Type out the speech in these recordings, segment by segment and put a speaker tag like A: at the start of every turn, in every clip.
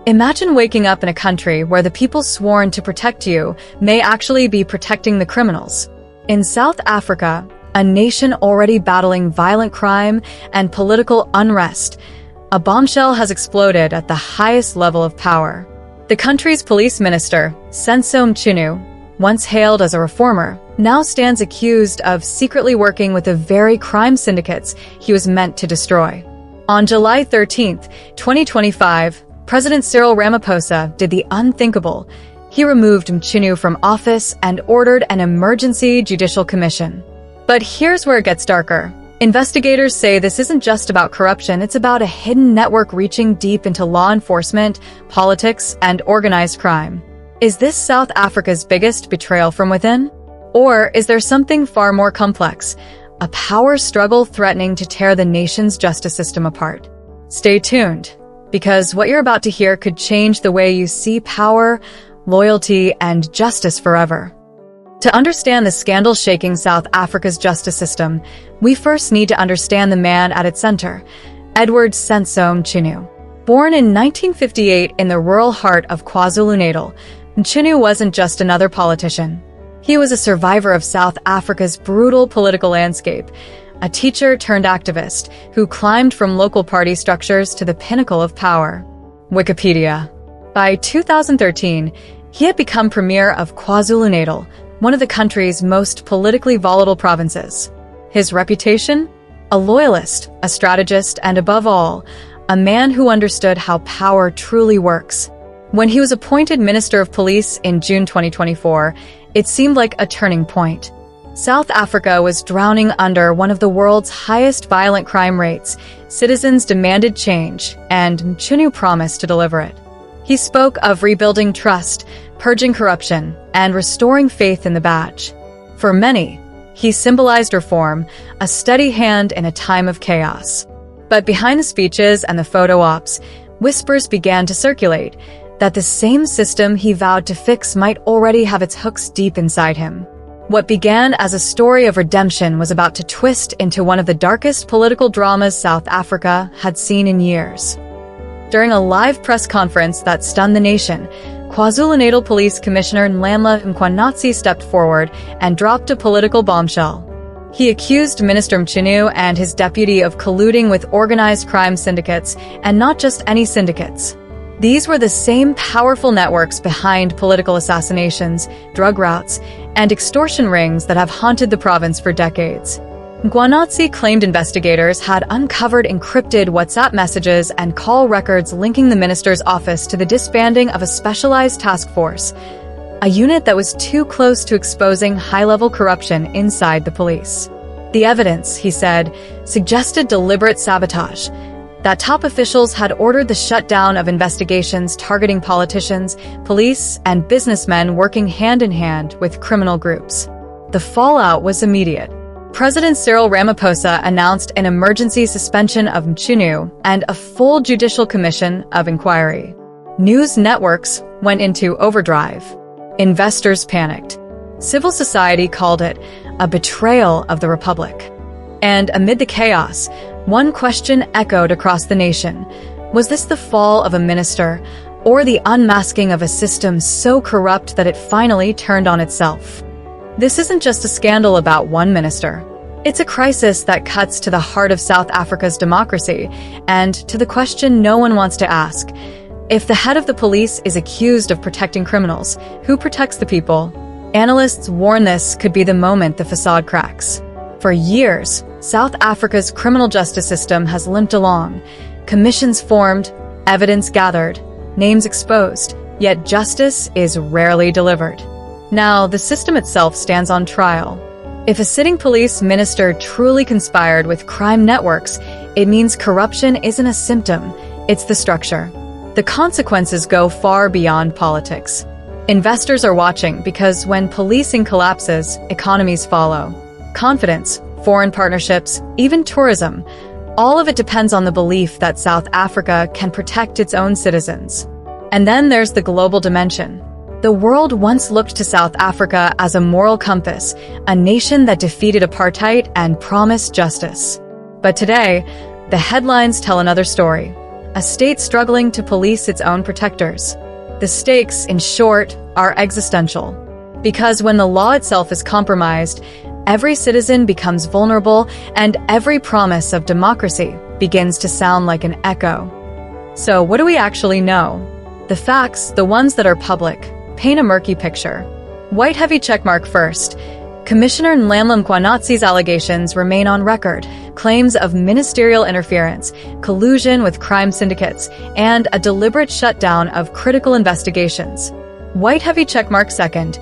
A: Imagine waking up in a country where the people sworn to protect you may actually be protecting the criminals. In South Africa, a nation already battling violent crime and political unrest, a bombshell has exploded at the highest level of power. The country's police minister, Senzo Mchunu, once hailed as a reformer, now stands accused of secretly working with the very crime syndicates he was meant to destroy. On July 13, 2025, President Cyril Ramaphosa did the unthinkable. He removed Mchunu from office and ordered an emergency judicial commission. But here's where it gets darker. Investigators say this isn't just about corruption, it's about a hidden network reaching deep into law enforcement, politics, and organized crime. Is this South Africa's biggest betrayal from within? Or is there something far more complex, a power struggle threatening to tear the nation's justice system apart? Stay tuned, because what you're about to hear could change the way you see power, loyalty, and justice forever. To understand the scandal shaking South Africa's justice system, we first need to understand the man at its center, Edward Senzo Mchunu. Born in 1958 in the rural heart of KwaZulu-Natal, Mchunu wasn't just another politician. He was a survivor of South Africa's brutal political landscape, a teacher turned activist who climbed from local party structures to the pinnacle of power. Wikipedia. By 2013, he had become premier of KwaZulu-Natal, one of the country's most politically volatile provinces. His reputation? A loyalist, a strategist, and above all, a man who understood how power truly works. When he was appointed Minister of Police in June 2024, it seemed like a turning point. South Africa was drowning under one of the world's highest violent crime rates. Citizens demanded change, and Mchunu promised to deliver it. He spoke of rebuilding trust, purging corruption, and restoring faith in the badge. For many, he symbolized reform, a steady hand in a time of chaos. But behind the speeches and the photo ops, whispers began to circulate that the same system he vowed to fix might already have its hooks deep inside him. What began as a story of redemption was about to twist into one of the darkest political dramas South Africa had seen in years. During a live press conference that stunned the nation, KwaZulu-Natal Police Commissioner Senzo Mchunu stepped forward and dropped a political bombshell. He accused Minister Mchunu and his deputy of colluding with organized crime syndicates, and not just any syndicates. These were the same powerful networks behind political assassinations, drug routes, and extortion rings that have haunted the province for decades. Mchunu claimed investigators had uncovered encrypted WhatsApp messages and call records linking the minister's office to the disbanding of a specialized task force, a unit that was too close to exposing high-level corruption inside the police. The evidence, he said, suggested deliberate sabotage, that top officials had ordered the shutdown of investigations targeting politicians, police, and businessmen working hand-in-hand with criminal groups. The fallout was immediate. President Cyril Ramaphosa announced an emergency suspension of Mchunu and a full judicial commission of inquiry. News networks went into overdrive. Investors panicked. Civil society called it a betrayal of the republic. And amid the chaos, one question echoed across the nation. Was this the fall of a minister, or the unmasking of a system so corrupt that it finally turned on itself? This isn't just a scandal about one minister. It's a crisis that cuts to the heart of South Africa's democracy, and to the question no one wants to ask. If the head of the police is accused of protecting criminals, who protects the people? Analysts warn this could be the moment the facade cracks. For years, South Africa's criminal justice system has limped along. Commissions formed, evidence gathered, names exposed, yet justice is rarely delivered. Now, the system itself stands on trial. If a sitting police minister truly conspired with crime networks, it means corruption isn't a symptom, it's the structure. The consequences go far beyond politics. Investors are watching because when policing collapses, economies follow. Confidence, foreign partnerships, even tourism, all of it depends on the belief that South Africa can protect its own citizens. And then there's the global dimension. The world once looked to South Africa as a moral compass, a nation that defeated apartheid and promised justice. But today, the headlines tell another story. a state struggling to police its own protectors. The stakes, in short, are existential. Because when the law itself is compromised, every citizen becomes vulnerable and every promise of democracy begins to sound like an echo. So what do we actually know? The facts, the ones that are public, paint a murky picture. White heavy checkmark first. Commissioner Senzo Mchunu's allegations remain on record. Claims of ministerial interference, collusion with crime syndicates, and a deliberate shutdown of critical investigations. White heavy checkmark second.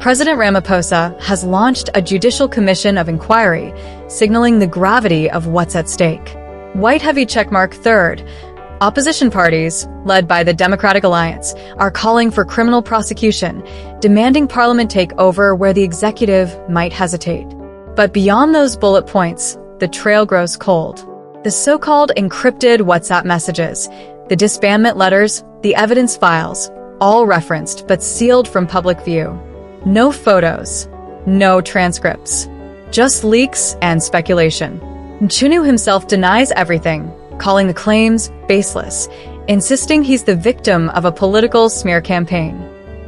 A: President Ramaphosa has launched a judicial commission of inquiry, signaling the gravity of what's at stake. White heavy checkmark third. Opposition parties, led by the Democratic Alliance, are calling for criminal prosecution, demanding Parliament take over where the executive might hesitate. But beyond those bullet points, the trail grows cold. The so-called encrypted WhatsApp messages, the disbandment letters, the evidence files, all referenced but sealed from public view. No photos, no transcripts, just leaks and speculation. Mchunu himself denies everything, calling the claims baseless, insisting he's the victim of a political smear campaign.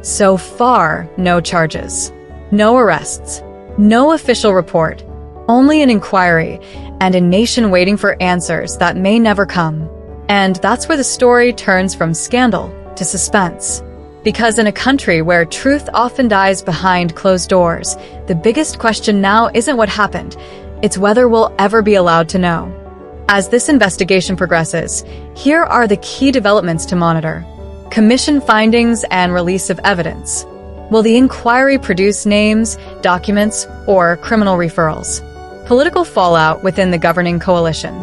A: So far, no charges, no arrests, no official report, only an inquiry and a nation waiting for answers that may never come. And that's where the story turns from scandal to suspense. Because in a country where truth often dies behind closed doors, the biggest question now isn't what happened, it's whether we'll ever be allowed to know. As this investigation progresses, here are the key developments to monitor. Commission findings and release of evidence. Will the inquiry produce names, documents, or criminal referrals? Political fallout within the governing coalition.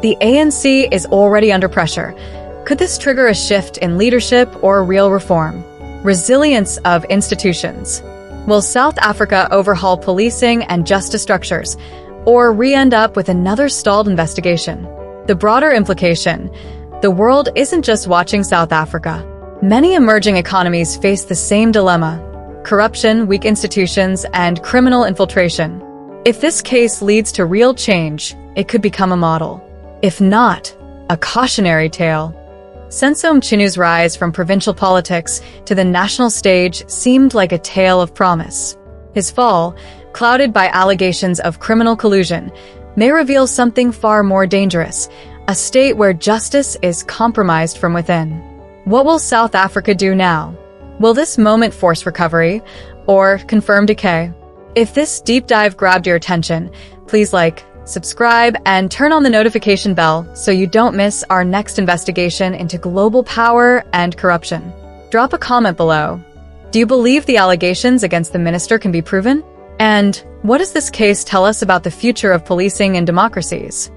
A: The ANC is already under pressure. Could this trigger a shift in leadership or real reform? Resilience of institutions. Will South Africa overhaul policing and justice structures, or re-end up with another stalled investigation? The broader implication: the world isn't just watching South Africa. Many emerging economies face the same dilemma: corruption, weak institutions, and criminal infiltration. If this case leads to real change, it could become a model. If not, a cautionary tale. Senzo Mchunu's rise from provincial politics to the national stage seemed like a tale of promise. His fall, clouded by allegations of criminal collusion, may reveal something far more dangerous: a state where justice is compromised from within. What will South Africa do now? Will this moment force recovery or confirm decay? If this deep dive grabbed your attention, please like, subscribe, and turn on the notification bell so you don't miss our next investigation into global power and corruption. Drop a comment below. Do you believe the allegations against the minister can be proven? And what does this case tell us about the future of policing in democracies?